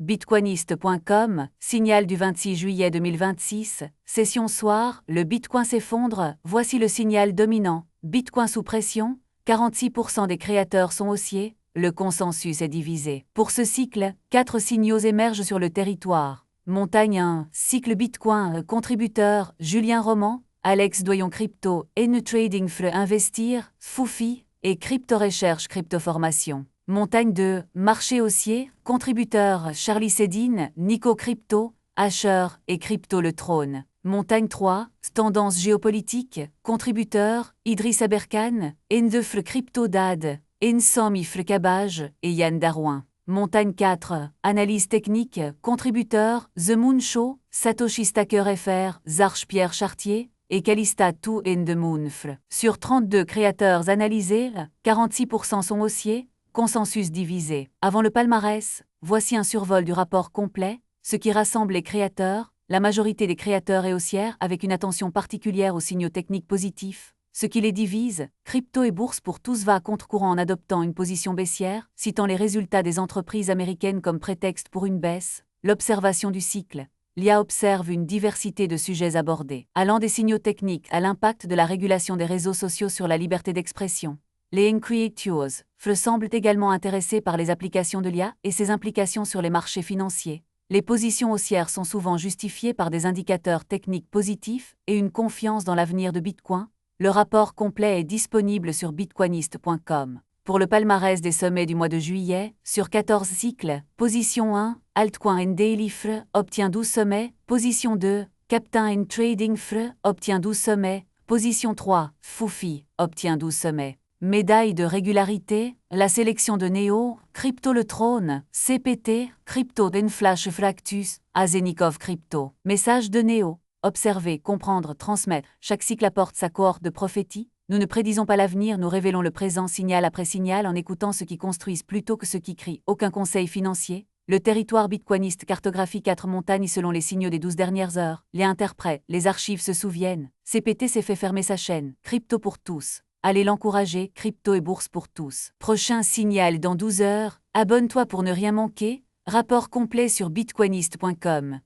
Bitcoinist.com, signal du 26 juillet 2026, session soir, le Bitcoin s'effondre, voici le signal dominant, Bitcoin sous pression, 46% des créateurs sont haussiers, le consensus est divisé. Pour ce cycle, 4 signaux émergent sur le territoire. Montagne 1, cycle Bitcoin, contributeur, Julien Roman, Alex Doyon Crypto, Trading Fleu Investir, Foufi, et Crypto Recherche Crypto Formation. Montagne 2, marché haussier, contributeur Charlie Sedine, Nico Crypto, Asher et Crypto Le Trône. Montagne 3, tendance géopolitique, contributeur Idriss Aberkan, Endefle Crypto Dad, Ensam Ifle Cabage et Yann Darwin. Montagne 4, analyse technique, contributeur The Moon Show, Satoshi Stacker FR, Zarch Pierre Chartier, et Calista 2 and the Moonfl. Sur 32 créateurs analysés, 46% sont haussiers, consensus divisé. Avant le palmarès, voici un survol du rapport complet, ce qui rassemble les créateurs, la majorité des créateurs est haussière avec une attention particulière aux signaux techniques positifs. Ce qui les divise, crypto et bourse pour tous va à contre-courant en adoptant une position baissière, citant les résultats des entreprises américaines comme prétexte pour une baisse, l'observation du cycle. L'IA observe une diversité de sujets abordés, allant des signaux techniques à l'impact de la régulation des réseaux sociaux sur la liberté d'expression. Les creators semblent également intéressés par les applications de l'IA et ses implications sur les marchés financiers. Les positions haussières sont souvent justifiées par des indicateurs techniques positifs et une confiance dans l'avenir de Bitcoin. Le rapport complet est disponible sur bitcoinist.com. Pour le palmarès des sommets du mois de juillet, sur 14 cycles, position 1, Altcoin and Daily Fre obtient 12 sommets, position 2, Captain and Trading Fre obtient 12 sommets, position 3, Foufi obtient 12 sommets. Médaille de régularité, la sélection de Neo, Crypto Le Trône, CPT, Crypto Flash Fractus, Azenikov Crypto. Message de Neo, observer, comprendre, transmettre, chaque cycle apporte sa cohorte de prophétie. Nous ne prédisons pas l'avenir, nous révélons le présent signal après signal en écoutant ceux qui construisent plutôt que ceux qui crient. Aucun conseil financier. Le territoire bitcoiniste cartographie 4 montagnes selon les signaux des 12 dernières heures. Les interprètes, les archives se souviennent. CPT s'est fait fermer sa chaîne. Crypto pour tous. Allez l'encourager, crypto et bourse pour tous. Prochain signal dans 12 heures. Abonne-toi pour ne rien manquer. Rapport complet sur bitcoinist.com.